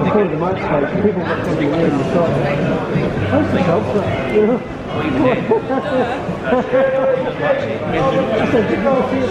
Before the match, like, people were coming in and thought, how's the help that? You know? I said, did you all see it?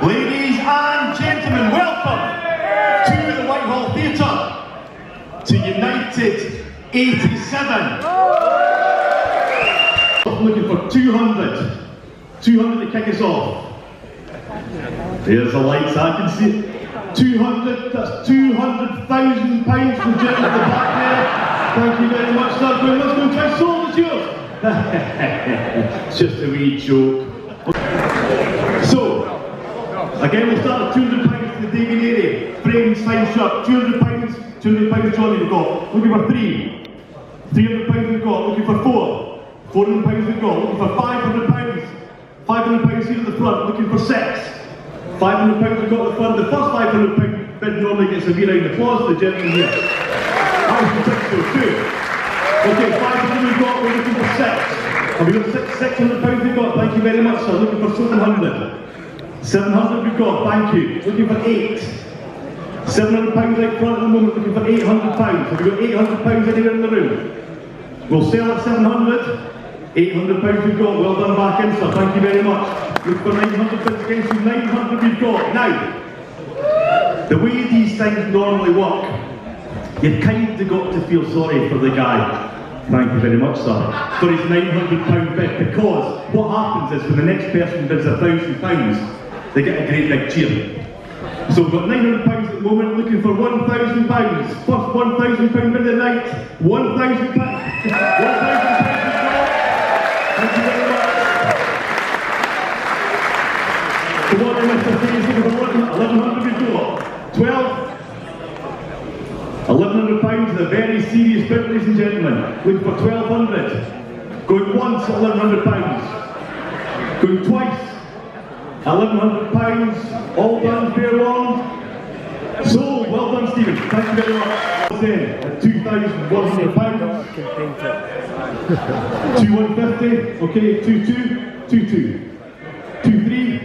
Ladies and gentlemen, welcome to the Whitehall Theatre, to United 87. I'm looking for 200 to kick us off. There's the lights, I can see it. 200, that's £200,000 from the gentleman at the back there. Thank you very much, sir. Let's go try soul, it's yours. It's just a wee joke. So, again, we'll start at £200 for the David area. Frame, sign shirt, £200 Johnny we've got. Looking for 3. £300 we've got. Looking for 4. £400 we've got. Looking for £500. £500 here at the front. Looking for 6. £500 we've got at the front. The first £500 bid normally gets a wee round of applause for the gentleman here. I was so too. Okay, 500 we've got. We're looking for 6. Have we got £600 we've got? Thank you very much, sir. Looking for 700. 700 we've got, thank you. Looking for 8. £700 right front at the moment, looking for £800. Have we got £800 anywhere in the room? We'll sell at 700. £800 we've got, well done back in, sir, thank you very much. Looking for 900 bids against you, 900 we've got. Now, the way these things normally work, you've kind of got to feel sorry for the guy. Thank you very much, sir, for his £900 bid, because what happens is when the next person bids £1,000, they get a great big cheer. So we've got £900 at the moment, looking for £1,000. First £1,000 bid of the night, £1,000. £1,000 Thank you very much. The one in Mr. C is looking for 1,100 we've got. 12. £1,100 is a very serious bid, ladies and gentlemen. Looking for 1,200. Going once at £1,100. Going twice. £1,100, all done, fair long. So, well done, Stephen. Thank you very much. At £2,100. 2,150. Okay, 2,2, 2,2, 2,3,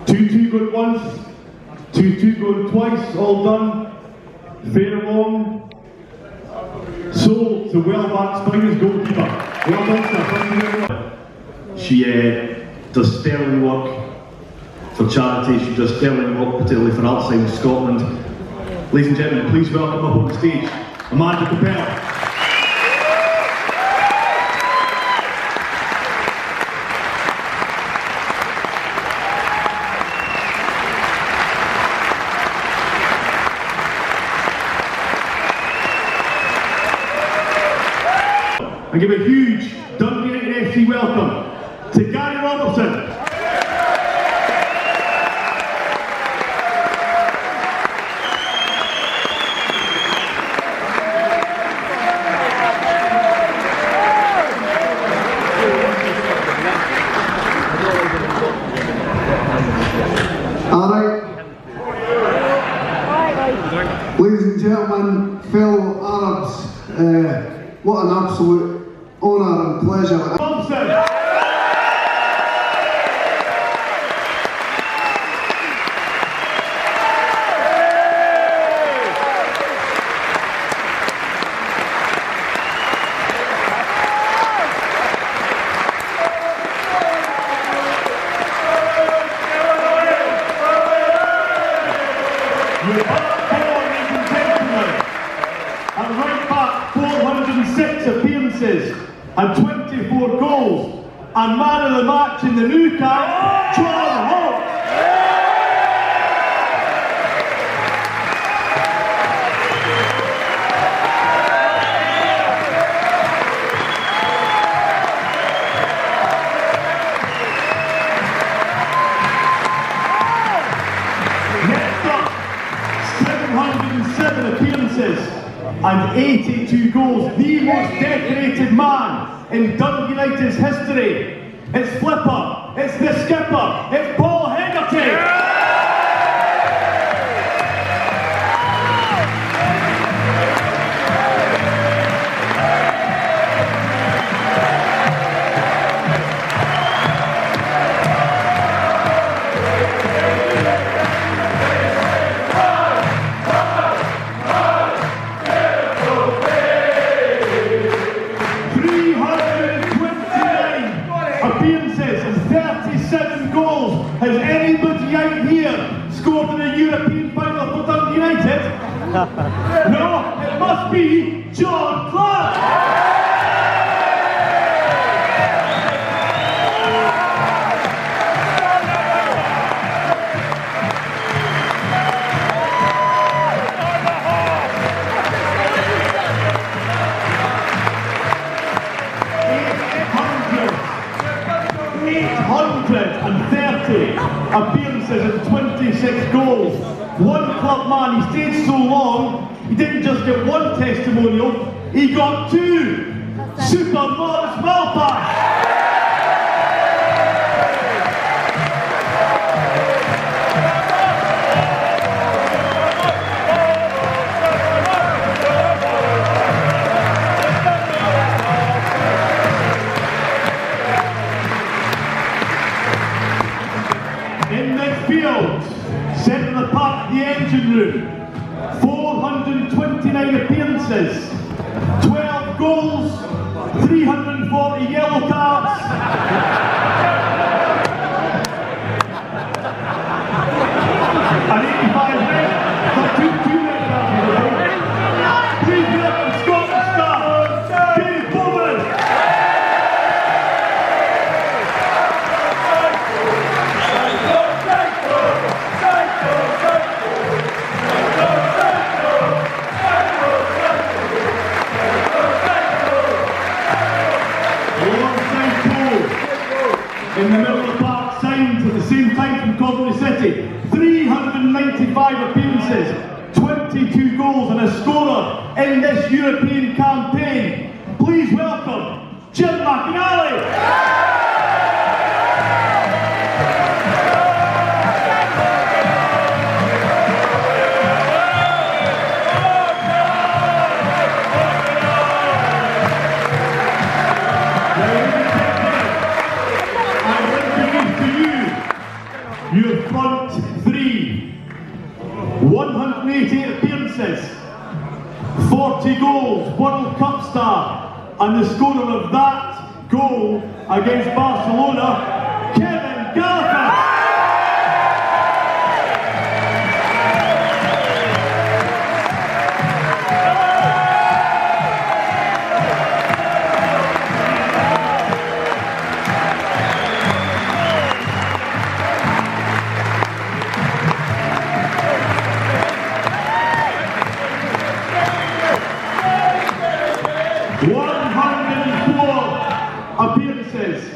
2,2 going once, 2,2 going twice. All done, fair long. So, to Wellback Springers goalkeeper. Well done, sir. Thank you very much. She does sterling work for charity, she does sterling work particularly for Alzheimer's Scotland. Ladies and gentlemen, please welcome up on the stage, Amanda Capel. And give a huge Dundee United FC welcome to Gary Robertson. Alright. Ladies and gentlemen, fellow Arabs, what an absolute honour and pleasure. Thomson. appearances and 24 goals. And man of the match in the new camp, Holt. Next up, 707 appearances and 82 goals, the most decorated man in Dundee United's history. It's Flipper, it's the skipper, it's Paul Hegarty. Appearances and 37 goals. Has anybody out here scored in a European final for Dundee United? No, it must be John Clark. Appearances and 26 goals. One club man, he stayed so long, he didn't just get one testimonial, he got two. Super Maurice Malpas. Centre of the park, the engine room, 429 appearances, 12 goals, 340 yellow cards. And 85 red, got two red cards. Please welcome Scotland star, Bowman. In the middle of the park, signed at the same time from Coventry City. 395 appearances, 22 goals and a scorer in this European campaign. Please welcome Jim McInally. Your front three, 188 appearances, 40 goals, World Cup star, and the scorer of that goal against Barcelona, Gallacher. Appearances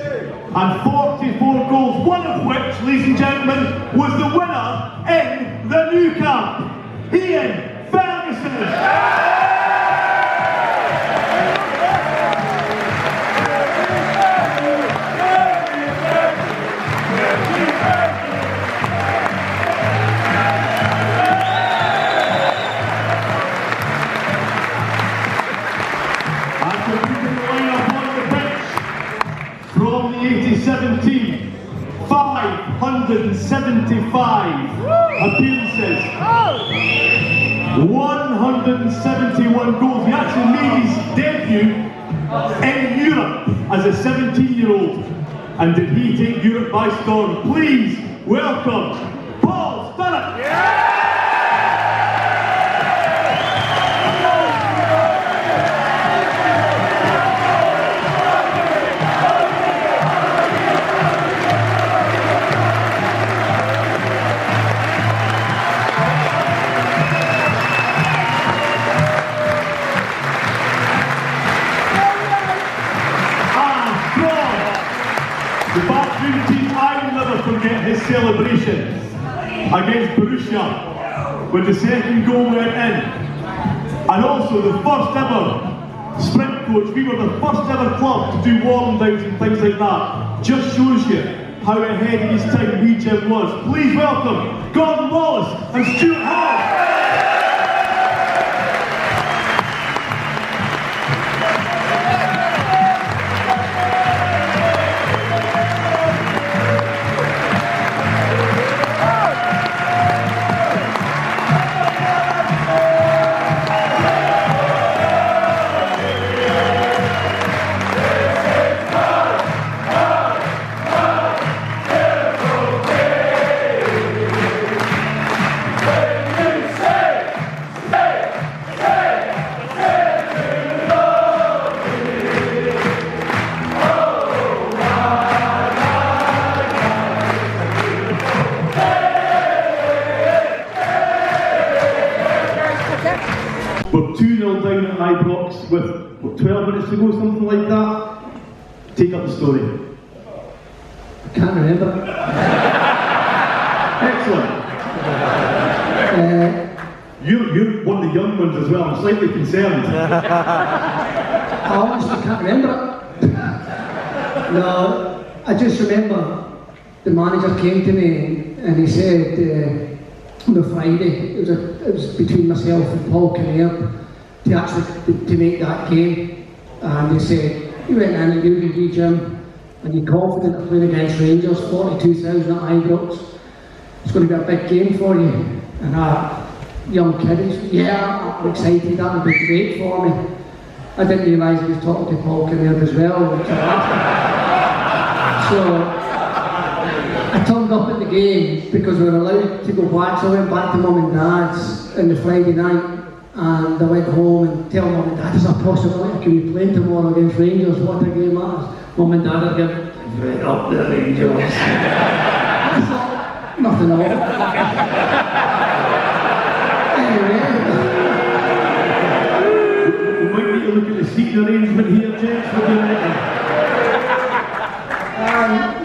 and 44 goals, one of which, ladies and gentlemen, was the winner in the new camp, Iain Ferguson. From the 87 team, 575 appearances, 171 goals. He actually made his debut in Europe as a 17-year-old. And did he take Europe by storm? Please welcome Paul Sturrock. The backroom team, I will never forget his celebration against Borussia when the second goal went in. And also the first ever sprint coach, we were the first ever club to do warm downs and things like that. Just shows you how ahead of his time we Jim was. Please welcome Gordon Wallace and Stuart Hall. We're 2-0 down at Ibrox with what, 12 minutes to go, something like that. Take up the story. I can't remember. Excellent. You're one of the young ones as well. I'm slightly concerned. I honestly can't remember it. No, I just remember the manager came to me and he said on the Friday, it was between myself and Paul Kinnear to actually to make that game, and they said you went in and you can be Jim and you're confident of playing against Rangers, 42,000 at Ibrox, it's going to be a big game for you. And young kid, yeah, I'm excited, that would be great for me. I didn't realise he was talking to Paul Kinnear as well, which I laughed. So I turned up at the game because we were allowed to go back, so I went back to Mum and Dad's on the Friday night, and I went home and tell Mum and Dad, is there a possibility I can be playing tomorrow against Rangers? What a game that is. Mum and Dad are going, right up the Rangers. I thought, nothing at all. Anyway. We might need to look at the seating arrangement here, James. What do you reckon?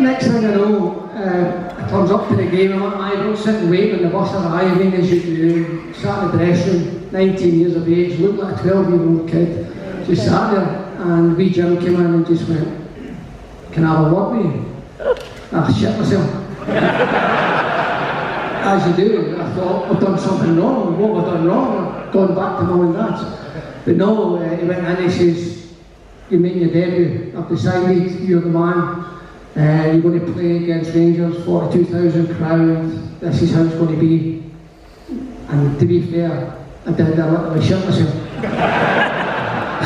Next thing I know, I turns up to the game, I'm at Ibrox sitting waiting on the bus arriving, as you do, sat in the dressing room, 19 years of age, looked like a 12-year-old kid, just sat there, and wee Jim came in and just went, can I have a word with you? I shit myself. As you do, I thought, I've done something wrong, what have I done wrong? I've gone back to Mum and Dad's. But no, he went in and he says, you're making your debut, I've decided you're the man. You're going to play against Rangers, 42,000 crowd, this is how it's going to be. And to be fair, I did, I literally shit myself.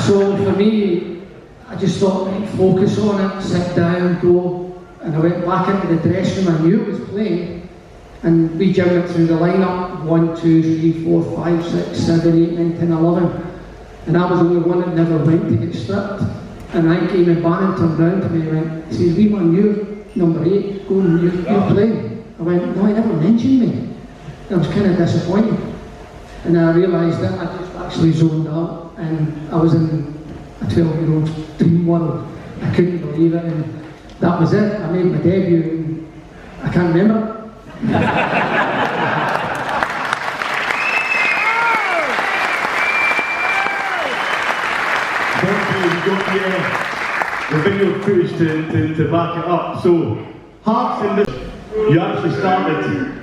So for me, I just thought, right, focus on it, sit down, go. And I went back into the dressing room, I knew it was playing. And we Jim went through the lineup, 1, 2, 3, 4, 5, 6, 7, 8, 9, 10, 11. And I was the only one that never went to get stripped. And I came in, Bannon turned round to me and went, he says, wee man, you're number 8, go and you play. I went, no, he never mentioned me. And I was kind of disappointed. And I realised that I just actually zoned out and I was in a 12-year-old's dream world. I couldn't believe it, and that was it. I made my debut and I can't remember. We've got the video footage to back it up. So, Hearts in this, you actually started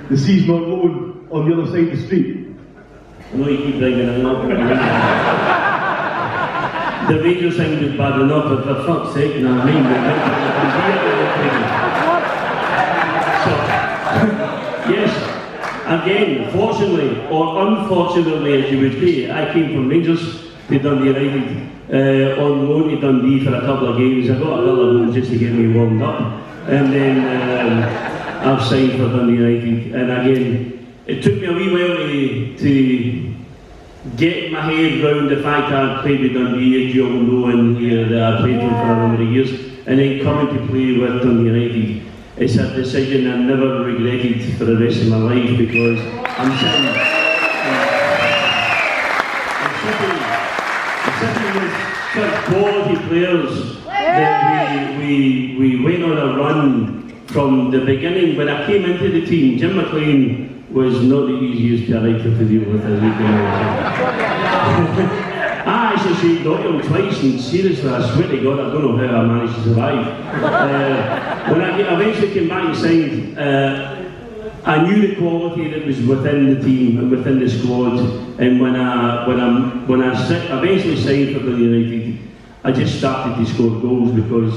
the season on loan on the other side of the street. I know you keep bringing it up. The Rangers thing was bad enough, but for fuck's sake, you know what I mean? So, yes, again, fortunately or unfortunately, as you would say, I came from Rangers to Dundee United on loan to Dundee for a couple of games. I got a couple of goals just to get me warmed up, and then I've signed for Dundee United. And again, it took me a wee while to get my head round the fact that I'd played with Dundee, as you all know, and that I played for a number of years, and then coming to play with Dundee United. It's a decision I never regretted for the rest of my life, because I'm sitting with such quality players that we went on a run from the beginning. When I came into the team, Jim McLean was not the easiest character to deal with, as you can imagine. I actually said got him twice, and seriously, I swear to God, I don't know how I managed to survive. When I eventually came back and signed, I knew the quality that was within the team and within the squad. And when I eventually signed for Dundee United, I just started to score goals because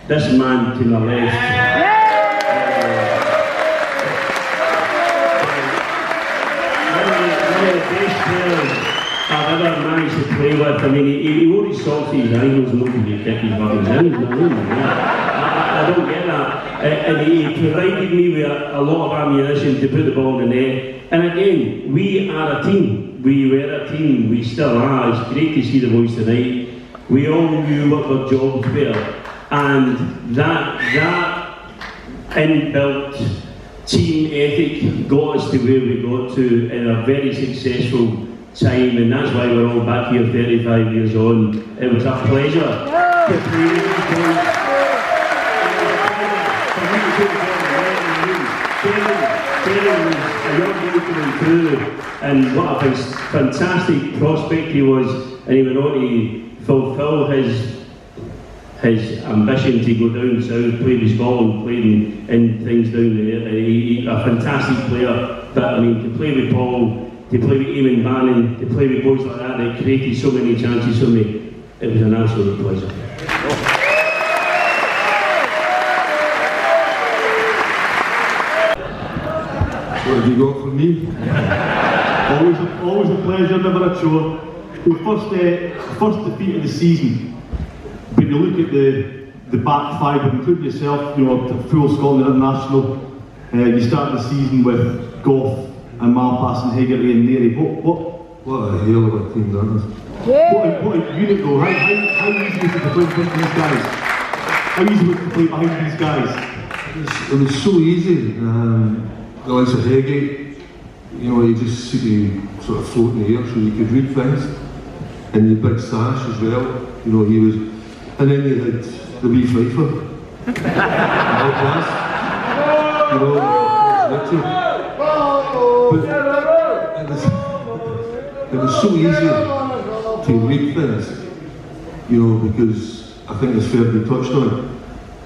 this man to my left. One of the best players I've ever managed to play with. I mean, he wore his socks to his ankles, nobody could kick his buttons in. I don't get that. And he provided me with a lot of ammunition to put the ball in the net. And again, we are a team. We were a team. We still are. It's great to see the boys tonight. We all knew what our jobs were. And that inbuilt team ethic got us to where we got to in a very successful time, and that's why we're all back here 35 years on. It was a pleasure to play with you boys. Kevin was a young boy coming through, and what a fantastic prospect he was, and he went on to fulfil his ambition to go down south, play baseball and play in things down there. A fantastic player, but I mean, to play with Paul, to play with Iain Bannon, to play with boys like that created so many chances for me, it was an absolute pleasure. What have you got for me? always a pleasure, never a chore. The first defeat of the season, when you look at the back five, including yourself, you know, to full Scotland International, you start the season with Goth and Malpas and Hegarty and Mary. What a hell of a team that is. What a unit though. How easy is it to play behind these guys? How easy was it to play behind these guys? It was so easy. The likes of Hegarty, you know, he just seemed to sort of float in the air so you could read things. And the big sash as well, you know, he was. And then you had the wee Fifer. Malpas. You know, Richard. But it was so easy to read things, you know, because I think as Fergie touched on,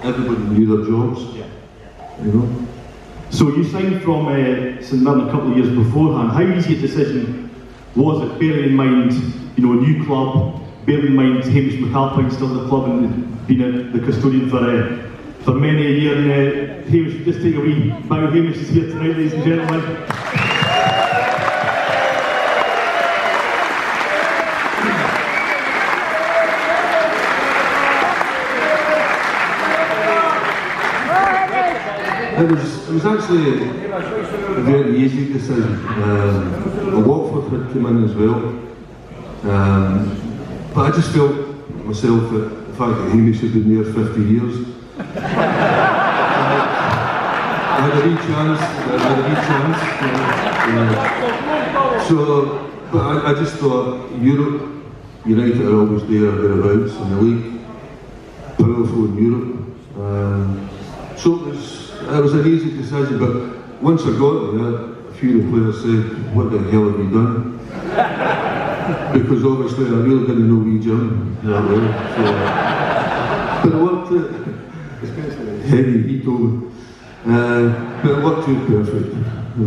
everybody knew their jobs, you know. So you signed from St Mirren a couple of years beforehand. How easy a decision was it, bearing in mind, you know, a new club, bearing in mind Hamish McAlpine still at the club and been the custodian for many a year. And Hamish, just take a wee bow. Hamish is here tonight, ladies and gentlemen. It was actually a very easy decision. Watford had come in as well. But I just felt myself that the fact that Hamish had been there 50 years, I had a wee chance. So, but I just thought Europe, United are always there, thereabouts in the league, powerful in Europe. So it was an easy decision, but once I got there, a few of the players said, what the hell have you done? Because obviously I really didn't know wee Jim that well. So, but it worked, he told me. But it worked out perfect. It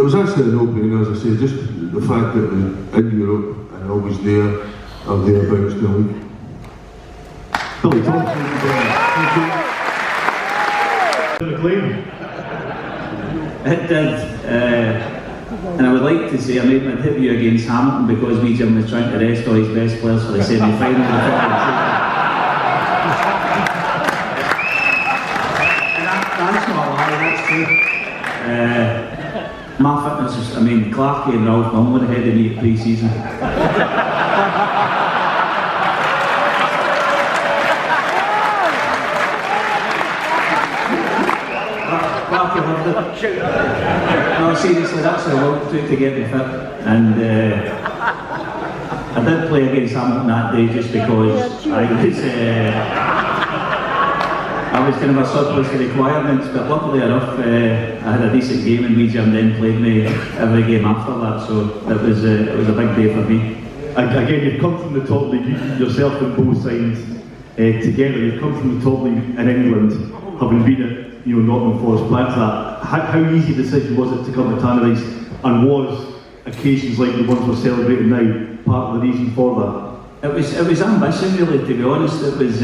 was actually a no-brainer, as I say, just the fact that in Europe and always there, or thereabouts in the league. Billy Thomson, thank you. It did, and I would like to say I made my debut against Hamilton because wee Jim was trying to rest all his best players for the semi-final of the football season. And that's not a lie, that's true. My fitness is, I mean, Clarkie and Ralph Mum went ahead of me at pre-season. No, seriously, that's a lot to get me fit, and I did play against Hamilton that day just because I was kind of a surplus to requirements, but luckily enough I had a decent game and Jim then played me every game after that, so it was a big day for me. Again, you've come from the top league, yourself and both sides together. You've come from the top league in England, having been at Nottingham Forest prior to that. How easy a decision was it to come to Tannadice, and was occasions like the ones we're celebrating now part of the reason for that? It was ambition really, to be honest. It was.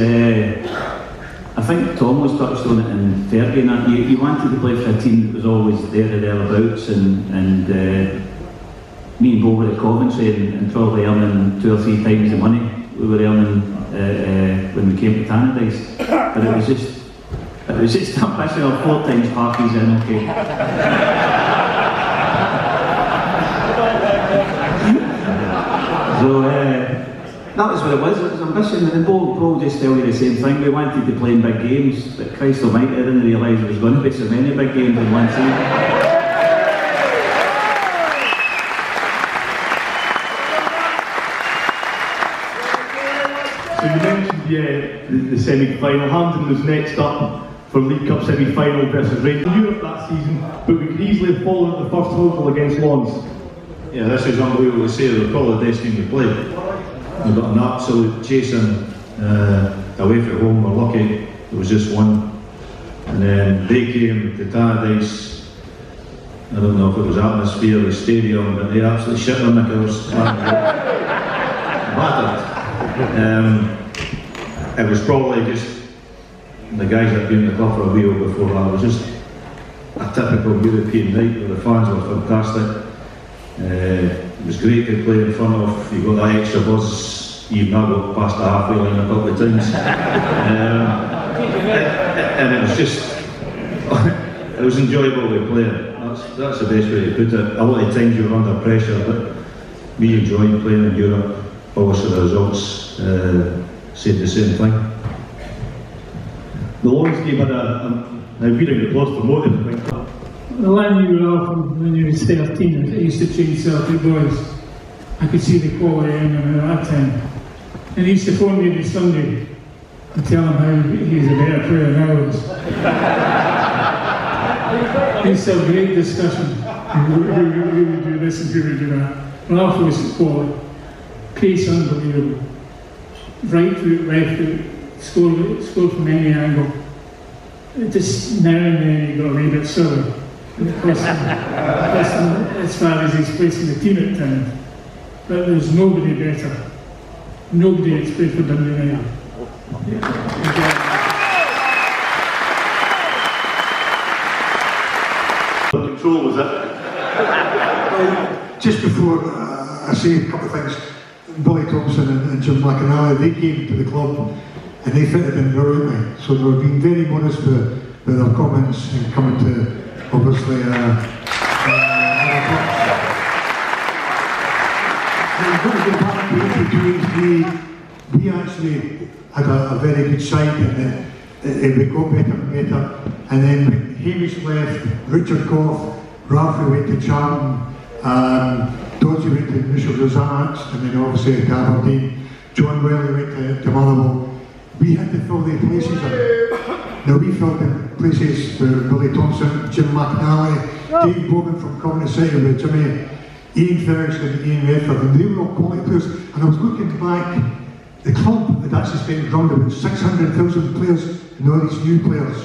I think Tom was touched on it in Ferguson, that you wanted to play for a team that was always there or thereabouts, and me and Bo were at Coventry and probably earning 2 or 3 times the money we were earning when we came to Tannadice. But it was just ambition of 4 times parties in, okay. So that was what it was ambition, and Bo will just tell you the same thing. We wanted to play in big games, but Christ almighty, I didn't realise there was going to be so many big games in one season. So you mentioned the semi-final. Hampden was next up for League Cup semi-final versus Rangers in Europe that season, but we could easily have fallen at the first hurdle against Lons. Yeah, this is unbelievable to say. They're probably the best team we played. We've got an absolute chasing away from home. We're lucky it was just one. And then they came to Tannadice. I don't know if it was atmosphere, the stadium, but they absolutely shit on the knickers. Battered. It was probably just the guys that had been in the club for a wheel before that. It was just a typical European night where the fans were fantastic. It was great to play in front of. You got that extra buzz. Even I got past the halfway line a couple of times. And it was just, it was enjoyable to play. That's the best way to put it. A lot of times you were under pressure, but we enjoyed playing in Europe. Obviously the results said the same thing. The Lons game had a reading applause for more than a thing. The line you were off when you were 13, I used to train Celtic boys. I could see the quality in him at that time. And he used to phone me every Sunday and tell him how he's a better player than I was. We used to have great discussions. Who would do this and who would do that. And after was quality. Pace unbelievable. Right foot, left foot, score from any angle. It just now and then he got a wee bit silly. As far as he's placing the team at times. But there's nobody better. Nobody that's played for Dundee United. Control was it? Just before I say a couple of things, Billy Thomson and Jim McInally, they came to the club and they fitted in brilliantly. So they were being very modest with their comments and coming to obviously we actually had a very good side, and it got better and better. And then when Hamish left, Richard Goff, Ralphie went to Charlton, Dodgy went to Initial Rosanats, and then obviously to Aberdeen. John Welly went to Motherwell. We had to fill the places in. Now we filled the places with Billy Thomson, Jim McInally, Dave Bowman from Coventry City with Jimmy, Iain Ferguson, Ian Redford, and they were all quality players. And I was looking back, the club had actually spent around about 600,000 players and all these new players.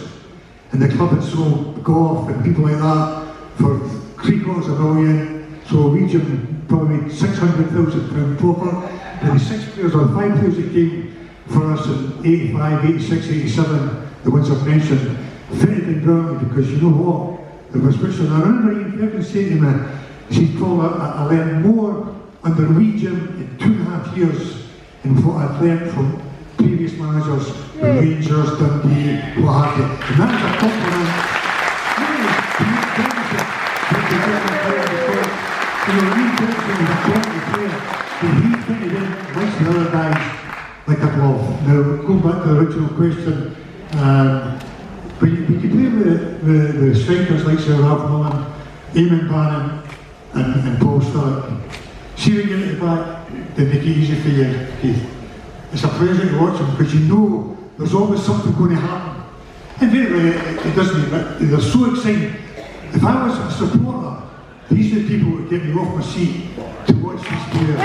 And the club had sold golf and people like that for £750,000 million. So region probably made £600,000 profit. And the 6 players or 5 players that came for us in 85, 86, 87, the ones I've mentioned, fitted in brilliantly because you know what? There was Richard. I remember Ian Ferguson saying to me, she's told I learned more under region in 2.5 years than what I'd learned from previous managers, the Rangers, Dundee, what have you. And that was a compliment. He fitted in amongst the other guys like a glove. Now, going back to the original question, but you could play with the strikers like Sir Ralph Mullen, Eamon Bannon, and Paul Sturrock. See when you're at the back, they make it easy for you, Keith. It's a pleasure to watch them because you know there's always something going to happen. And very rarely it doesn't, but they're so exciting. If I was a supporter, these are the people that get me off my seat to watch these players.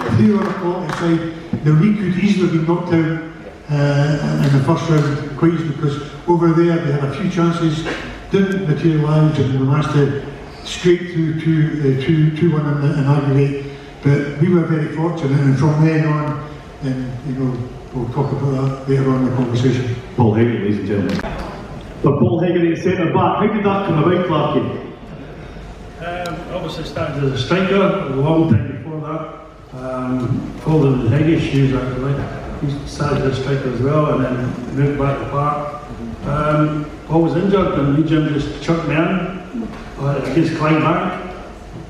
If they were a quality side, the league could easily be knocked out in the first round quite easily because over there they had a few chances, didn't materialise, and we managed to scrape through 2-1 in aggregate. But we were very fortunate, and from then on, and you know, we'll talk about that later on in the conversation. Paul Hegarty, ladies and gentlemen. For Paul Hegarty at centre back, how did that come about, Clarkie? Obviously started as a striker a long time before that. Folded in Hegarty's shoes actually. He started as a striker as well and then moved back to Park. Paul was injured and Jim just chucked me in against Clydebank.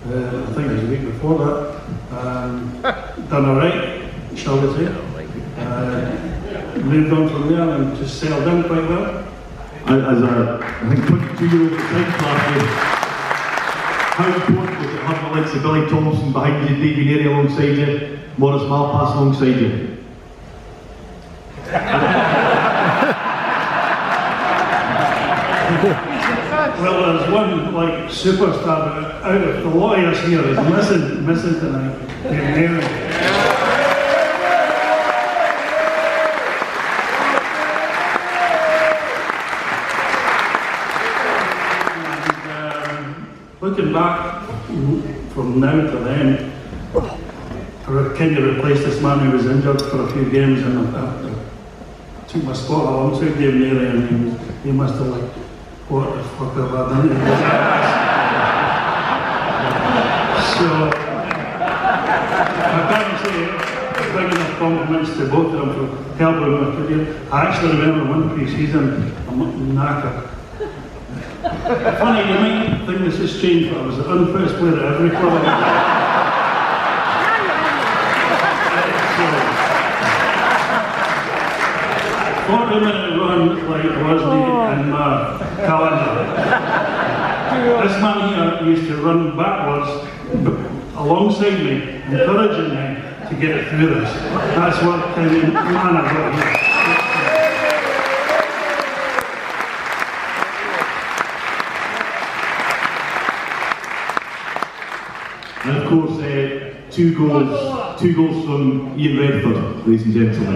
I think it was a week before that. Done alright, shall we say. Moved on from there and just settled in quite well. As I think 22-year-old at the time, Clarkie, how important was it having the likes of Billy Thomson behind you, Davy Neary alongside you, Maurice Malpas alongside you? Well, there's one like superstar, but out of the lot of us here is missing tonight. Neary. Looking back from now to then, I kind of replaced this man who was injured for a few games and I took my spot alongside Dave Neary and he must have like, what the fuck have I done? So, I can't say big enough compliments to both of them for helping my career. I actually remember one pre-season, I'm knackered. Funny, you might think this has changed, but I was the unfirst player at every club. So, 40-minute run like wasn't in my calendar. This man here used to run backwards alongside me, encouraging me to get through this. That's what kind of man I got here. And of course, two goals from Iain Redford, ladies and gentlemen.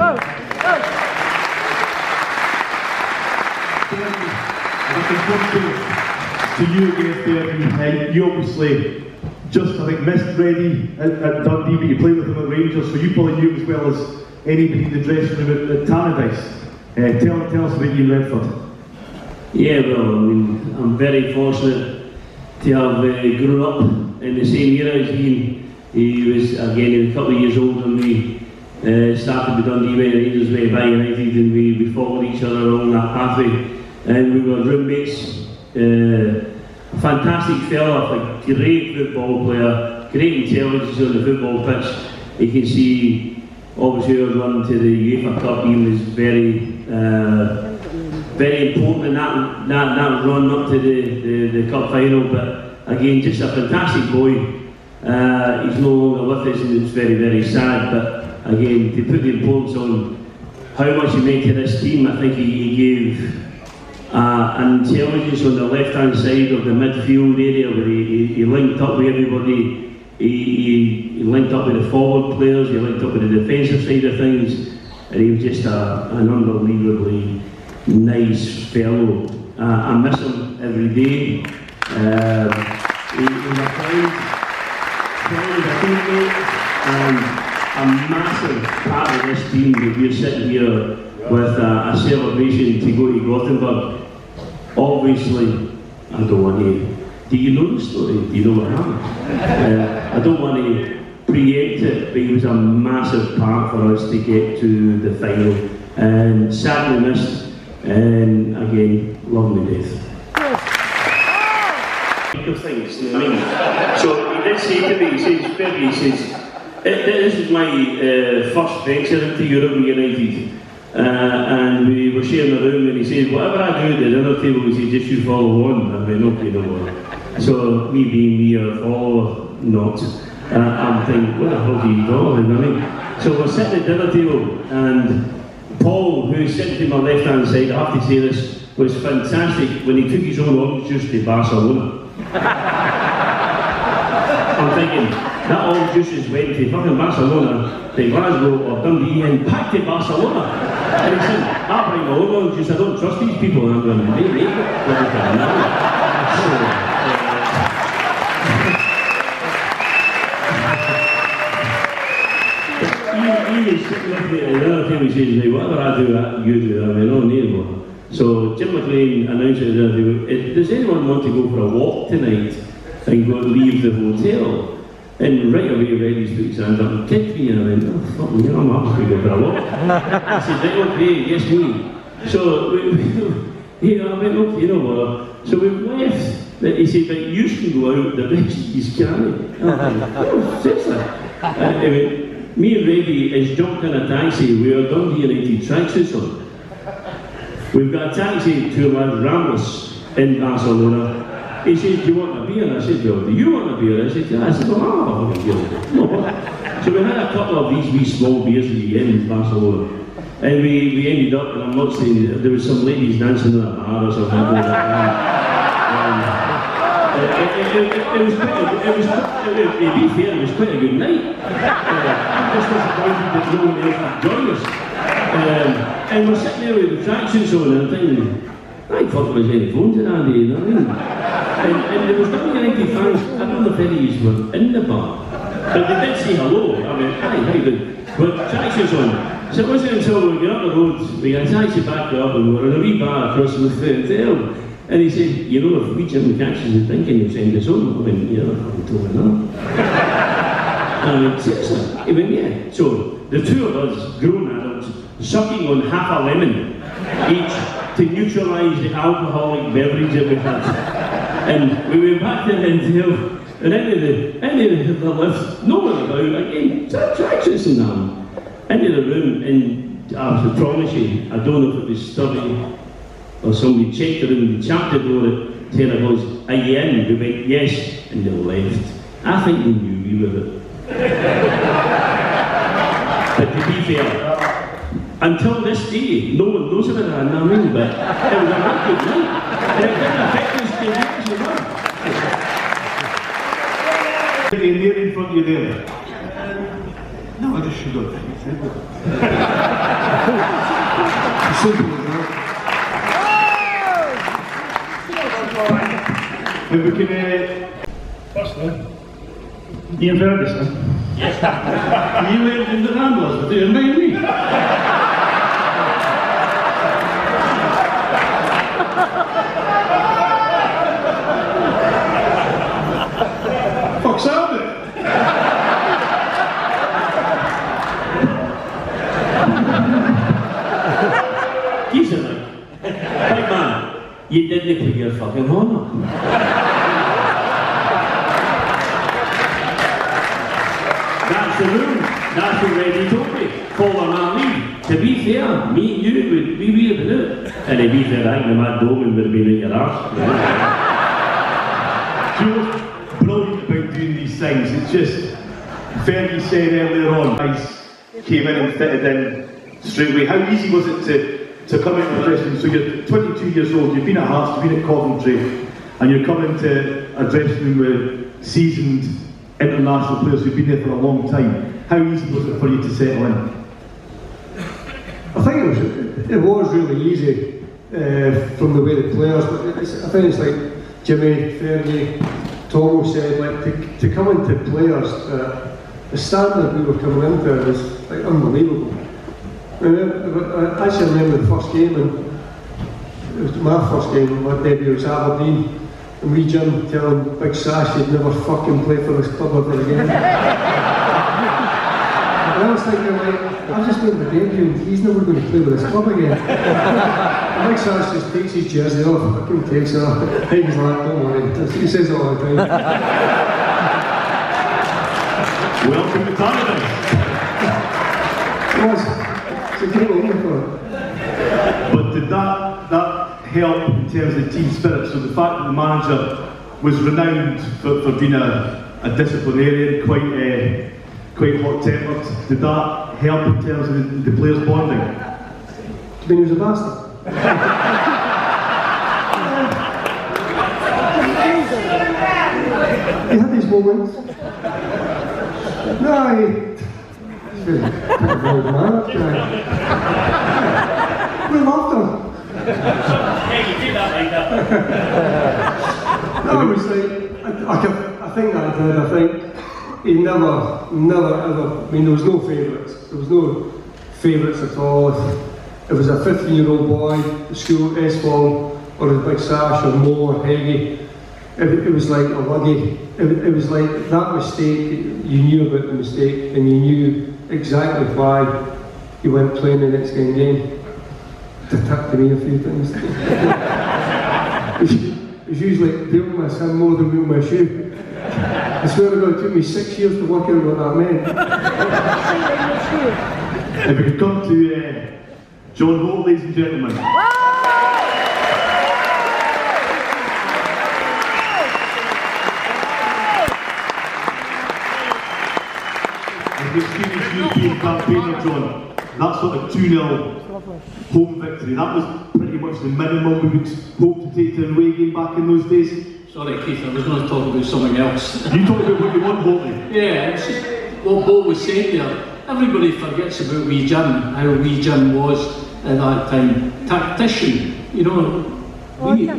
To you again, you obviously just, I think, missed Reddy at Dundee, but you played with him at Rangers, so you probably knew as well as anybody in the dressing room at Tannadice. Tell us about Iain Redford. Yeah, well, I mean, I'm very fortunate to have grown up in the same era as Iain. He was a couple of years older than me. Started with Dundee United, went by United, and we followed each other along that pathway. And we were roommates. A fantastic fella, a great football player, great intelligence on the football pitch. You can see, obviously, our run to the UEFA Cup. Iain was very important in that run up to the cup final. But again, just a fantastic boy. He's no longer with us, and it's very, very sad. But again, to put the importance on how much he meant to this team, I think he gave an intelligence on the left-hand side of the midfield area where he linked up with everybody. He linked up with the forward players, he linked up with the defensive side of things, and he was just an unbelievably nice fellow. I miss him every day. He was a friend, a teammate, and a massive part of this team that we're sitting here with a celebration to go to Gothenburg. Obviously, I don't want to. Do you know the story? Do you know what happened? I don't want to preempt it, but he was a massive part for us to get to the final. And sadly missed, and again, love him to death. Things, you know what I mean? So he did say to me, he says, Fergie, he says, this is my first venture into Europe with United. and we were sharing a room, and he said, whatever I do at the dinner table, he said, just you follow on. I went, okay, no more. So, me being me, or follow not, I'm thinking, what the hell do you following? I mean, so we're sitting at the dinner table, and Paul, who's sitting to my left-hand side, I have to say this, was fantastic when he took his own orange juice to Barcelona. I'm thinking, that orange juice is went to fucking Barcelona, to Glasgow or Dundee, and back to Barcelona. And he said, I bring my own orange juice, I don't trust these people. And I'm going, maybe, what do you think now? He was sitting up there, and the other thing he says, whatever I do, you do. I mean, no need more. So Jim McLean announced it the other day, does anyone want to go for a walk tonight and go and leave the hotel? And right away Reddy's put his hand up and kicked me, and I went, oh fuck me, I'm happy to go for a walk. I said, right, okay, yes me. So I went, okay, you know what? So we left. He said, but you can go out, the rest he's carrying. Oh, seriously. Me and Reddy is jumped in a taxi, we are Dundee United tracksuits on. We've got a taxi to Ramblas in Barcelona. He said, do you want a beer? And I said, well, do you want a beer? I said, yeah. I said, well, I'll have a beer. No. So we had a couple of these wee small beers at the end in Barcelona. And we ended up, and I'm not saying, there was some ladies dancing in a bar or something. It was quite a good night. I'm just disappointed that no one else would join us. And we're sitting there with the tracksuits on, and I'm thinking, I thought there was any phones in that day, you know what I mean? And there was Dundee United fans, I don't know if any of you were in the bar, but they did say hello. I went, hi, how you doing? But tracksuits on. So it wasn't until we got up the road, we got a taxi back up, and we were in a wee bar across the hotel. And he said, you know, if we Jim catches the thing, can you send us home? I went, yeah, I told him that. And I went, seriously? He went, yeah. So the two of us, grown adults, sucking on half a lemon each to neutralise the alcoholic beverage that we had. And we went back to the hotel, and into the lift, no one about, again, tracksuits and that. Into the room, and I promise you, I don't know if it was Sturrock or somebody checked the room, we chapped the door at 10 o'clock, are you in? We went, yes, and they left. I think they knew we were it. But to be fair, until this day, no one knows about that, I mean, but it was a really good night. And it didn't affect us to make us a Near in front of you there. No, I just should have. Simple as that. If we can, Firstly, Iain Ferguson. Yes. you went in the Ramblers, but you remind me. Fuck's out it. Geezer, like, big man, you didn't put your fucking horn up. That's the room. That's what Reddy told me. Call her man leave. To be fair, me and you would be weird to do it. And to be fair, I think the mad Bowman would have been at your arse. Do you know what's brilliant about doing these things? It's just, Fergie said earlier on, guys came in and fitted in straight away. How easy was it to come into the dressing room? So you're 22 years old, you've been at Hearts, you've been at Coventry, and you're coming to a dressing room with seasoned international players who've been there for a long time. How easy was it for you to settle in? I think it was really easy from the way the players, but I think it's like Jimmy, Fergie, Tomo said, like to come into players, the standard we were coming into was like unbelievable. I actually remember the first game, and it was my first game, my debut was Aberdeen, and we Jim telling Big Sash he'd never fucking play for this club ever again. And I was thinking, like, I've just made my debut and he's never going to play with this club again. And Big Sash just takes his jersey off, fucking takes it off. He's like, don't worry, he says it all the time. Welcome to Thailand. It was. It's a great moment for it. But did that help in terms of the team spirit? So the fact that the manager was renowned for being a disciplinarian, quite hot-tempered, did that help in terms of the players bonding? I mean, he was a bastard. He had these moments. No, he's really an old man. We loved him. No, it was like, I think I did. I think he never ever, I mean, there was no favourites. There was no favourites at all. If it was a 15-year-old boy, school, S-Ball, or a big sash, or Mo, or Heggy, it was like a luggy. It was like that mistake, you knew about the mistake, and you knew exactly why he went playing the next game. It attacked me a few times. It's usually dealing with him more than with my shoe. I swear to God, it took me 6 years to work out what that meant. If we could come to John Holt, ladies and gentlemen. As the experienced European campaigner, John, that sort of 2-0 home victory, that was pretty much the minimum we would hope to take to an away game back in those days. Sorry, Keith, I was going to talk about something else. You talk about what you want, Holtley. Yeah, it's just what Bo was saying there. Everybody forgets about wee Jim, how wee Jim was at that time. Tactician, you know,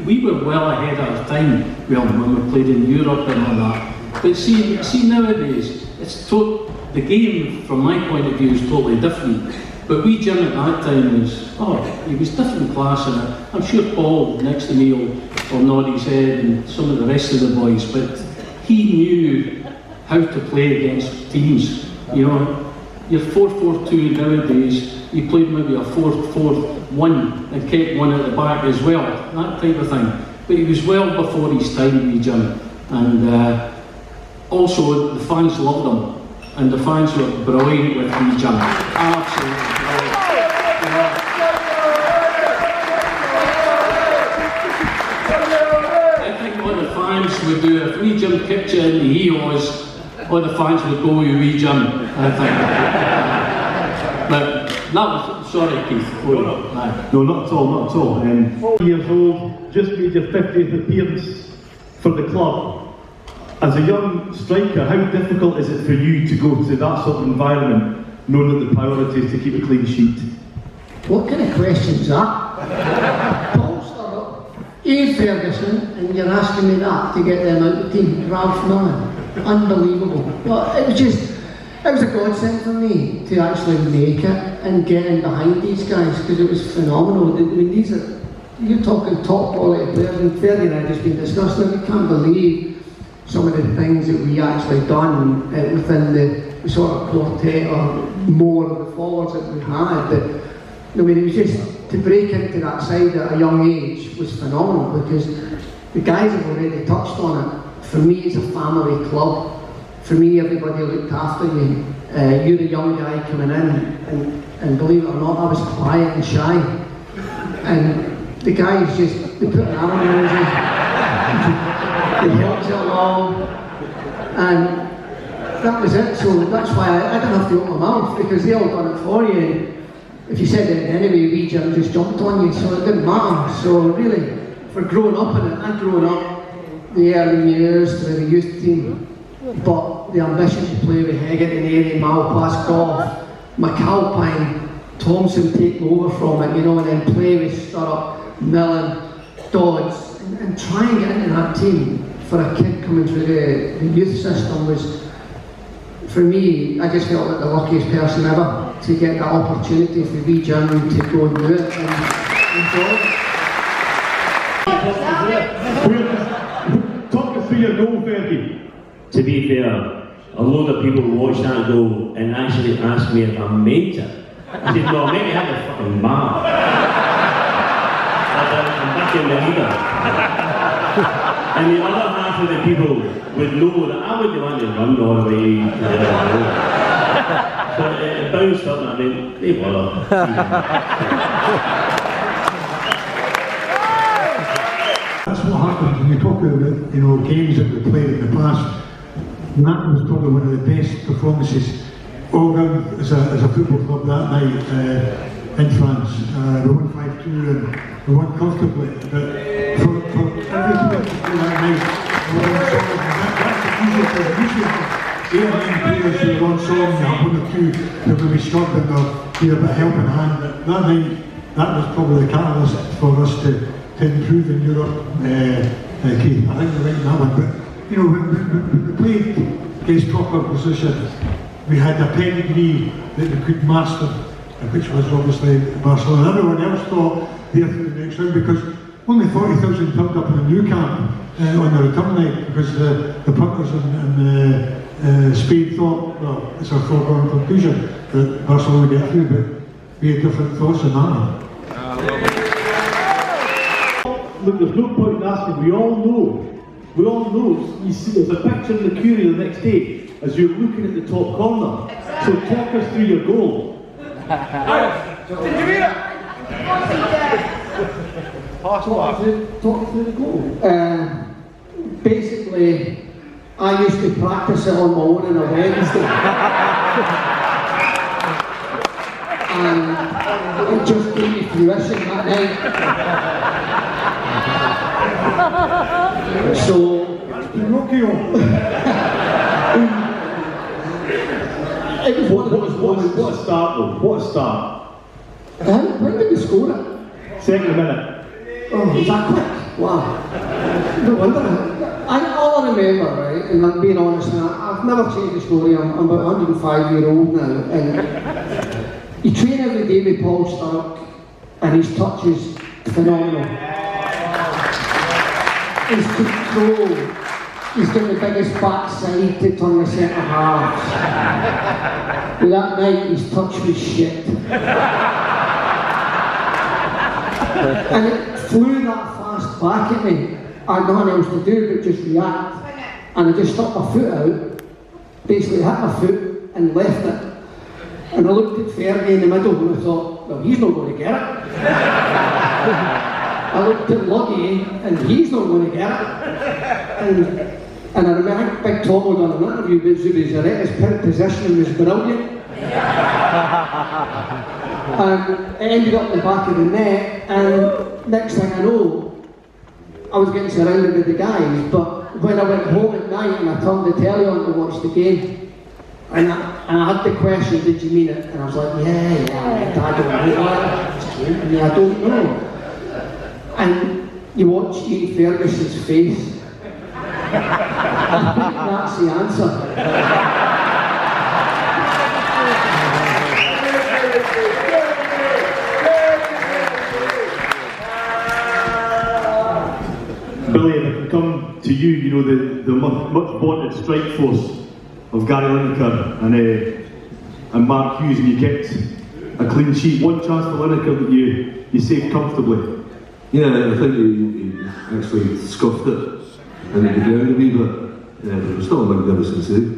we were well ahead of our time, well, when we played in Europe and all that. But see nowadays, the game, from my point of view, is totally different. But wee Jim at that time he was different class, and I'm sure Paul next to me will nod his head, and some of the rest of the boys, but he knew how to play against teams. You know, your 4-4-2 nowadays, you played maybe a 4-4-1 and kept one at the back as well, that type of thing. But he was well before his time, wee Jim, and also the fans loved him. And the fans were brilliant with wee Jim. Absolutely brilliant. I think what the fans would do, if wee Jim kicked you in the EOS, all the fans would go with wee Jim, I think. But that was, sorry Keith. No, not at all. 4 years old, just made your 50th appearance for the club. As a young striker, how difficult is it for you to go to that sort of environment, knowing that the priority is to keep a clean sheet? What kind of question is that? Paul Sturrock, Iain Ferguson, and you're asking me that to get them out of the team. Ralph Millen, unbelievable. But it was a godsend for me to actually make it and get in behind these guys, because it was phenomenal. I mean, you're talking top quality players, and Fergie and I just been discussing it. We can't believe some of the things that we actually done within the sort of quartet, or more of the forwards that we had. That, I mean, it was just to break into that side at a young age was phenomenal, because the guys have already touched on it. For me, it's a family club. For me, everybody looked after you. You're a young guy coming in, and believe it or not, I was quiet and shy. And the guys they put an arm around you. They helped you along, and that was it. So that's why I didn't have to open my mouth, because they all done it for you. And if you said it anyway, wee Jim just jumped on you, so it didn't matter. So really, for growing up in it, I'd grown up the early years to the youth team, but the ambition to play with Hegarty and Iain, Malpas, Goff, McAlpine, Thomson taking over from it, you know, and then play with Sturrock, Millen, Dodds, and try and get into that team for a kid coming through the youth system was, for me, I just felt like the luckiest person ever to get that opportunity for wee Jim to go and do it. Talk us through your goal, Fergie. To be fair, a load of people watched that goal and actually asked me if I meant it. I said, no, maybe I had a fucking mad. I'm back in the leader. And the other half of the people would know that I wouldn't want to run all the way to the other goal. But it bounced up and I went, hey, bother. That's what happens when you talk about, you know, games that we played in the past. And that was probably one of the best performances all round as a football club that night in France. We won 5-2 and we won comfortably. But for every player to play that night, we were on song. And that's the usual thing. Usually, 8 or 9 players who are on song, you have 1 or 2 that will be struggling or need a bit of helping hand. But that night, that was probably the catalyst for us to improve in Europe. Keith, I think you're right in that one. But you know, when we played against top opposition, we had a pedigree that we could master, which was obviously Barcelona. Everyone else thought they're through the next round because only 40,000 turned up in the new camp on the return leg because the punters in Spain thought, well, it's a foregone conclusion that Barcelona get through, but we had different thoughts on that one. Look, there's no point in asking, we all know, you see, there's a picture in the Curie the next day as you're looking at the top corner. So talk us through your goal. Talk through the goal. Basically, I used to practice it on my own on a Wednesday. And it just gave me fruition that night. So, Pinocchio. it was one of those moments. What a start though, what a start. When did we score it? Second minute. Oh, was that quick? Wow. No wonder. All I remember, right, and I'm being honest, and I've never changed the story, I'm about 105-year-old now, and you train every day with Paul Sturrock, and his touch is phenomenal. His control, he's got the biggest backside to turn the centre half. With that night, his touch was shit. And it flew that fast back at me. I had nothing else to do but just react. And I just stuck my foot out, basically hit my foot and left it. And I looked at Fergie in the middle and I thought, well, he's not going to get it. I looked at Lucky and he's not going to get it. And I remember Big Tom had done an interview with Zubizarret, his positioning was brilliant. And it ended up in the back of the net, and next thing I know, I was getting surrounded with the guys, but when I went home at night and I turned the telly on to watch the game, and I had the question, did you mean it? And I was like, yeah, I don't know. I don't know. And you watch Iain Ferguson's face. I think that's the answer. Billy, if I can come to you, you know, the much vaunted strike force of Gary Lineker and Mark Hughes, and you kept a clean sheet. One chance for Lineker that you saved comfortably. Yeah, I think he actually scuffed it and it ground a wee bit. Yeah, but it was still a magnificent save.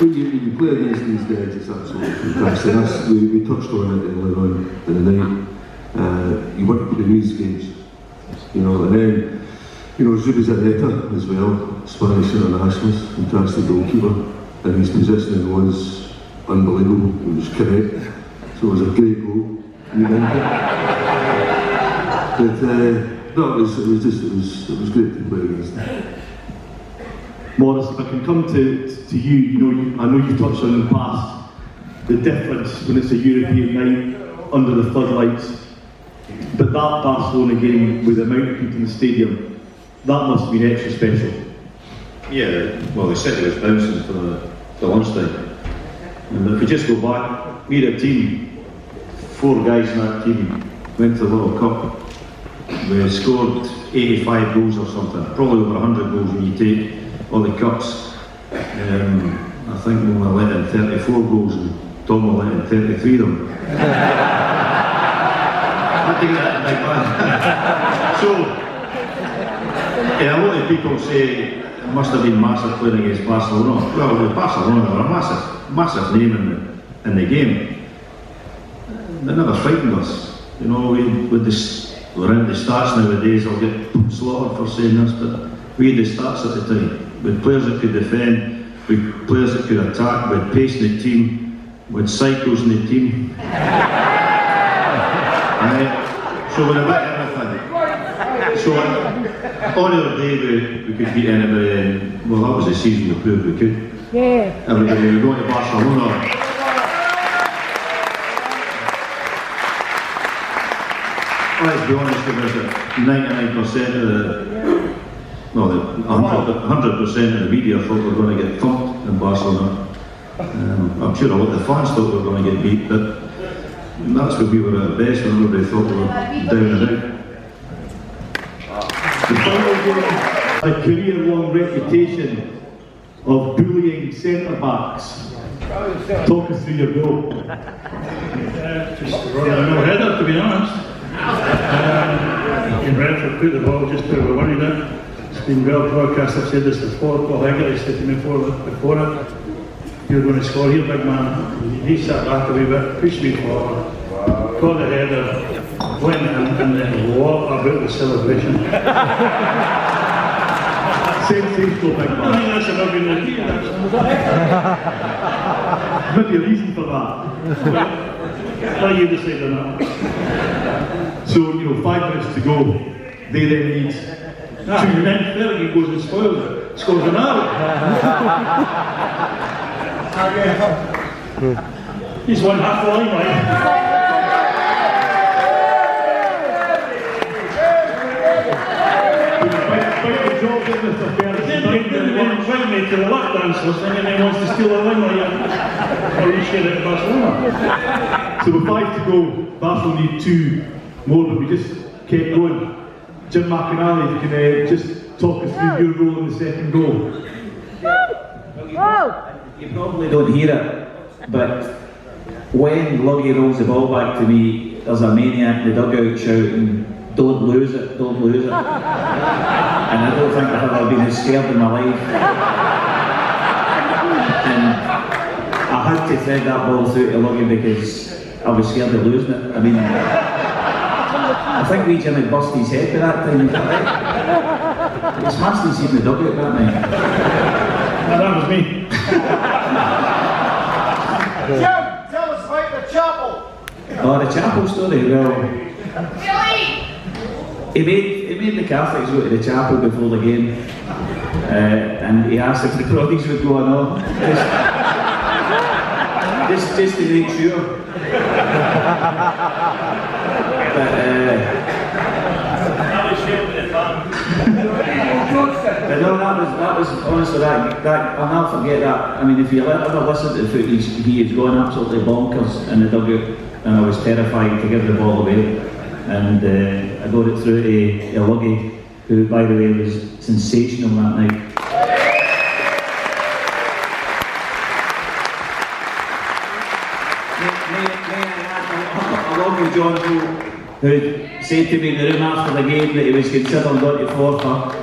When you play against these guys, it's absolutely fantastic. We touched on it earlier on in the night. You want to play these games, you know, and then, you know, Zubizarret as well, Spanish internationalist, fantastic goalkeeper, and his positioning was unbelievable. It was correct, so it was a great goal. But no, it was great to play against them. Maurice, if I can come to you, you know, I know you touched on in the past the difference when it's a European night under the floodlights, but that Barcelona game with the amount of people in the stadium, that must have been extra special. Yeah, well, the city was bouncing for the lunchtime. And if we just go back, we had a team, 4 guys in that team went to the World Cup. We scored 85 goals or something, probably over 100 goals when you take all the cups. I think we were let in 34 goals and Tom will let in 33 of them. I think that's a big man. So, yeah, a lot of people say it must have been massive playing against Barcelona. Well, with Barcelona, they were a massive name in the game. They never frightened us. You know, we're in the stats nowadays. I'll get slaughtered for saying this, but we had the stats at the time. We had players that could defend, we had players that could attack, we had pace in the team, we had cycles in the team. So we had a bit of everything. So on the other day we could beat anybody, and well, that was the season we proved we could. Yeah. Everybody, we were going to Barcelona. Let's be honest, there was 99% of the, no, 100% of the media thought we were going to get thumped in Barcelona. I'm sure a lot of the fans thought we were going to get beat, but that's when we were at our best, when everybody thought we were down and out. The final game, a career-long reputation of bullying centre-backs. Talk us through your goal. Just running no header, to be honest. In Redford put the ball just where we wanted it. It's been well broadcast, I've said this before. Paul Hegarty said to me before it, "You're going to score here, big man." He sat back a wee bit, pushed me forward, caught the header, went in, and then what about the celebration? Sensational, big I man. think that's enough in the game. Maybe a reason for that. Let you decide on that. So, 5 minutes to go. They then need And then Fergie goes and spoils it, scores an hour. He's won half the line, right? Invite me to the lap dancers, and then he wants to steal a limelight or you share it at Barcelona. So with 5 to go, Barcelona need 2 more, but we just kept going. Jim McInally, can just talk us through your role in the second goal? You probably don't hear it, but when Luggy rolls the ball back to me, there's a maniac in the dugout shouting, "Don't lose it, don't lose it." And I don't think I've ever been as scared in my life. And I had to thread that ball through to Luggy because I was scared of losing it. I mean, I think we Jim had bust his head by that time, is that right? He smashed his head in the dugout that night. And that was me. Jim, tell us about the chapel. Oh, the chapel story, well, he made the Catholics go to the chapel before the game, and he asked if the prodigies would go or not, just to make sure. But, but no, that was honestly that I'll never forget that. I mean, if you ever listen to the footage, he is going absolutely bonkers in the dugout, and I was terrified to give the ball away. And I got it through to Luggy, who, by the way, was sensational that night. Along with John Holt, who said to me in the room after the game that he was considering going to forfeit.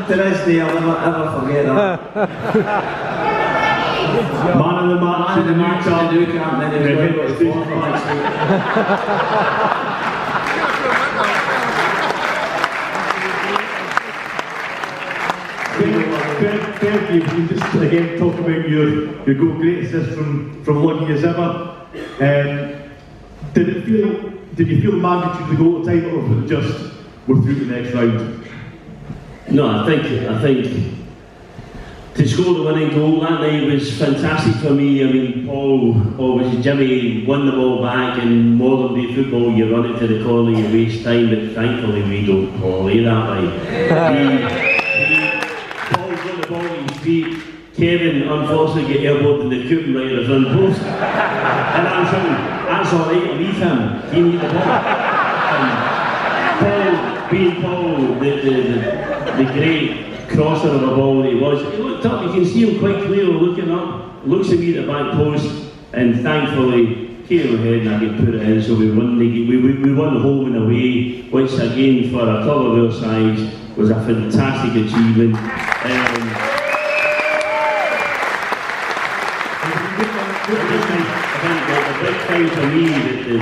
To this day, I'll never ever forget that. Man of the match in the new camp. And then he was going to go to forfeit next week. Fergie, if you can just again talk about your goal, great assist from Luggy as ever. Did you feel the magnitude of the goal at the time, or was it just we're through the next round? No, I think to score the winning goal that night was fantastic for me. I mean, Jimmy won the ball back. In modern day football, you run it to the corner, you waste time, but thankfully we don't play that way. Paul's got the ball at his feet. Kevin unfortunately get elbowed in the coop right at the front post. And I'm saying, that's alright, I'll leave him. He needs the ball. Paul, the great crosser of a ball that he was, he looked up, you can see him quite clearly looking up, looks at me at the back post, and thankfully came ahead and I could put it in, so we won the game. We won home and away, which again for a club of our size was a fantastic achievement. The big thing for me,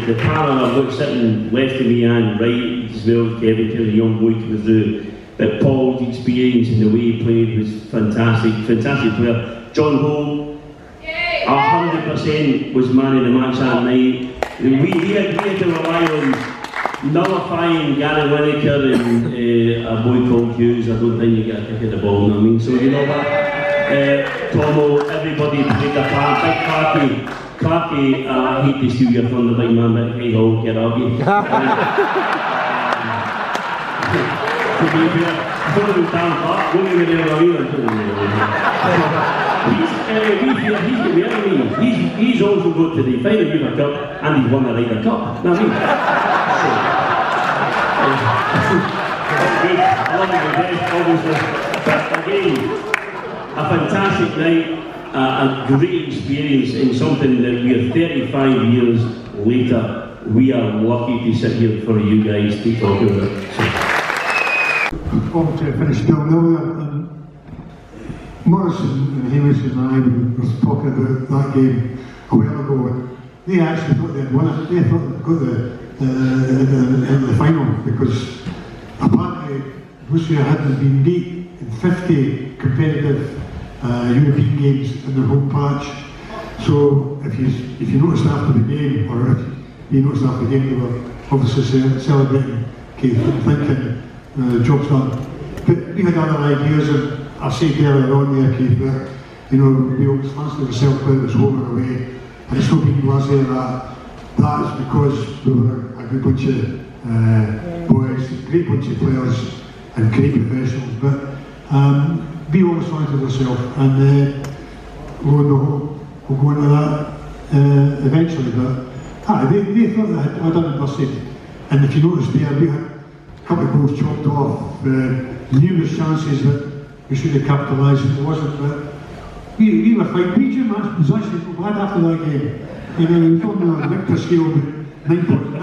the panel I've got sitting left of me and right as well, Kevin, to the young boy coming through. But Paul's experience and the way he played was fantastic, fantastic player. John Holt, 100% was man of the match that night. We had to rely on nullifying Gary Lineker and a boy called Hughes. I don't think you get a kick at the ball, you know what I mean? So you know that. Tomo, everybody played a part. Big Clarky, I hate to steal your thunder, big man, but hey ho, get up you. To be fair, I thought it was down Clark, wouldn't even ever he's also got to the final UEFA Cup and he's won the Ryder Cup. Know what I mean? I love him to death, obviously. But again, a fantastic night, a great experience in something that we are 35 years later, we are lucky to sit here for you guys to talk about. To finish 0-0 and Maurice and Hamish and I were talking about that game a while ago, and they actually thought they'd won it. They thought they'd got the final because apparently Russia hadn't been beat in 50 competitive European games in their home patch. So if you noticed after the game, or if you noticed after the game, they were obviously celebrating, thinking the job's done. But we had other ideas, and I said earlier on there, Keith, that we always fancied ourselves whether it was home or away, and it's not being blasé that. That is because we were a good bunch of boys, great bunch of players, and great professionals. But we always fancied ourselves, and lo and behold, we'll go into that eventually. But they thought that I'd done and dusted, and if you notice there, we had a couple of goals chopped off, numerous chances that we should have capitalised, and it wasn't. But we were fine. PG match was actually so bad after that game. We were on the Victor scale with 9.9.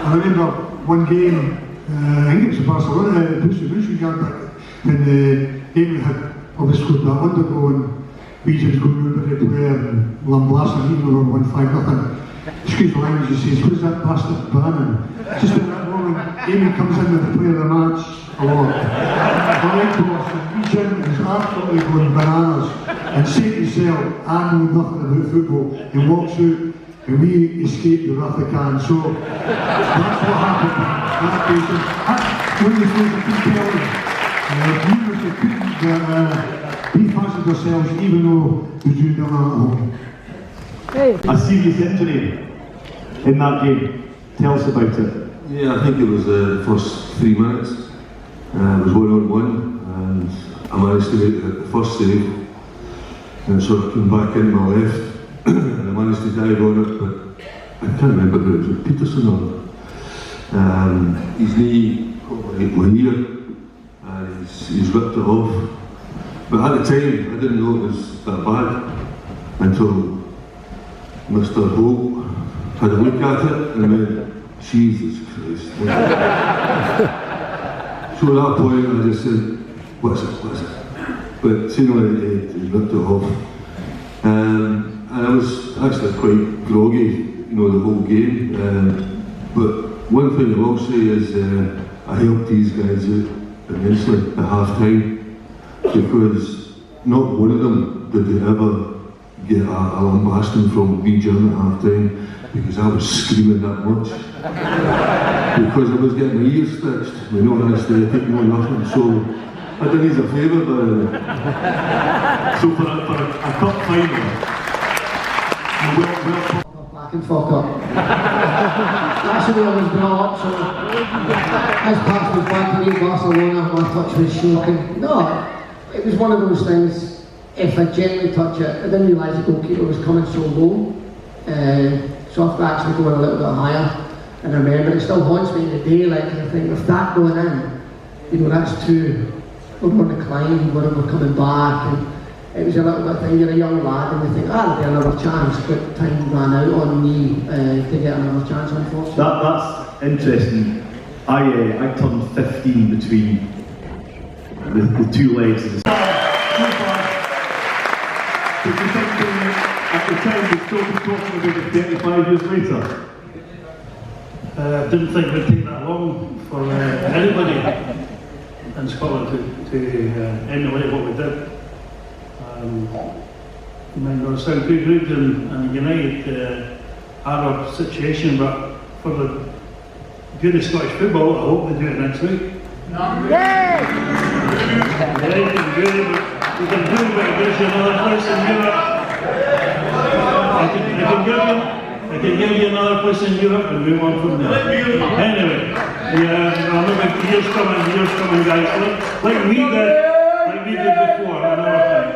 I remember one game, I think it was Barcelona, when Iain had obviously scored that undergo, and PG was going around every player, and Lamblasa and Iain were 1-5-0. Excuse the language, he says, who's that bastard Bannon? Just at that moment, Iain comes in with the player of the match award. And he's absolutely going bananas and saying to himself, I know nothing about football, and walks out, and we escape the wrath of Khan. So that's what happened that occasion. That's when we played the two penalties. We fancied ourselves, even though we drew down at home. A serious injury in that game. Tell us about it. Yeah, I think it was the first 3 minutes. It was 1-on-1, and I managed to make the first save, and sort of came back in my left, and I managed to dive on it, but I can't remember who it was, Peterson or his knee probably hit my ear, and he's ripped it off. But at the time, I didn't know it was that bad until Mr. Holt had a look at it and went, Jesus Christ. So at that point I just said, what is it? But seeing he ripped it off. And I was actually quite groggy, the whole game. But one thing I will say is I helped these guys out immensely at half-time, because not one of them did they ever get a lambasting from me during at half-time, because I was screaming that much. Because I was getting my ears stitched, honestly, I didn't know nothing, so I did these a favour, but... So for a cup final, back and fuck up. That's the way I was brought up, so his pass was back to me, Barcelona, my touch was shocking. No, it was one of those things. If I gently touch it, I didn't realise the goalkeeper was coming so low. So after actually going a little bit higher, and I remember it still haunts me in the day, like I think with that going in, that's two, we're going to climb, we're coming back, and it was a little bit thing, you're a young lad and you think, there'll be another chance, but time ran out on me to get another chance, unfortunately. That's interesting. I turned 15 between the two legs of the Did you think at the time we'd still be talking about it 35 years later? Didn't think it would take that long for anybody in Scotland to emulate what we did. It might not sound too good in United Arab situation, but for the good of Scottish football, I hope they do it next week. Yay! We can do it against another place in Europe. I can give you another place in Europe and move on from there. Anyway, I remember years coming, guys. Like we did before, another time.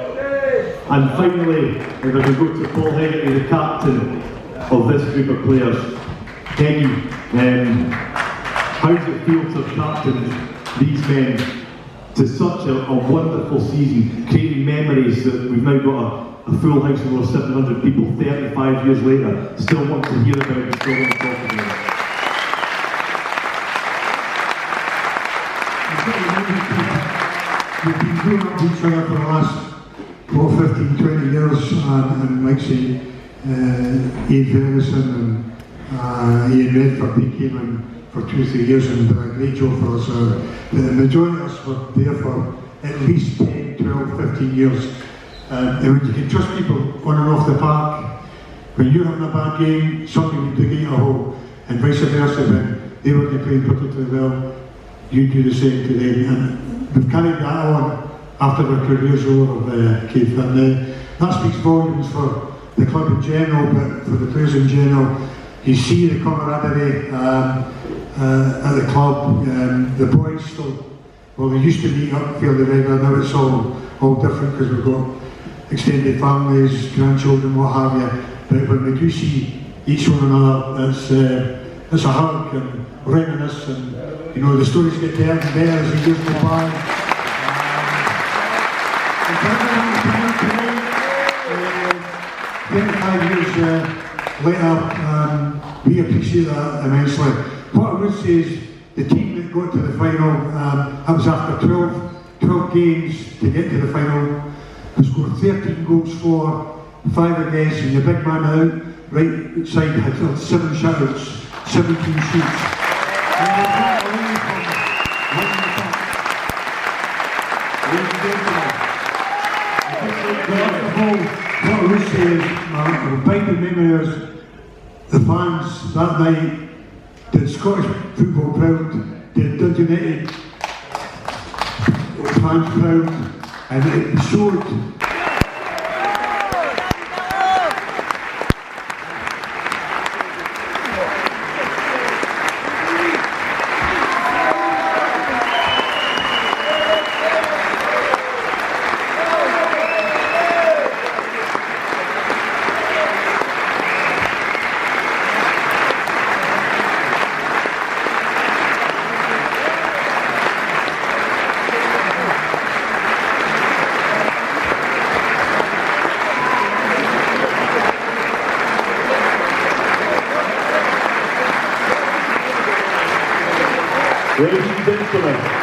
And finally, if I can go to Paul Hegarty, the captain of this group of players. Heggy, how does it feel to have captained these men to such a wonderful season, creating memories that we've now got a full house of over 700 people 35 years later still want to hear about and still want to talk about it? We've been doing up each other for the last 15, 20 years, and like say, Iain Ferguson and Iain Redford, he came in for 2-3 years and did a great job for us. The majority of us were there for at least 10, 12, 15 years. And when you can trust people on and off the park, when you're having a bad game, somebody would dig out a hole, and vice versa, when they were playing particularly well, you do the same to them. And we've carried that on after our careers over, Keith, and that speaks volumes for the club in general, but for the players in general. You see the camaraderie at the club. The boys still, well, they used to meet up fairly regular. Now it's all different because we've got extended families, grandchildren, what have you. But when we do see each one another, it's a hug and reminisce, and the stories get better and better as the years go by. 25 years later, we appreciate that immensely. What I would say is the team that got to the final, that was after 12 games to get to the final. We scored 13 goals for, 5 against, and the big man out, right side, had 7 shutouts, 17 shoots. What I would say is, my binding memory is the fans that night did Scottish football proud, did Dundee United fans proud, and it showed. Ladies and gentlemen,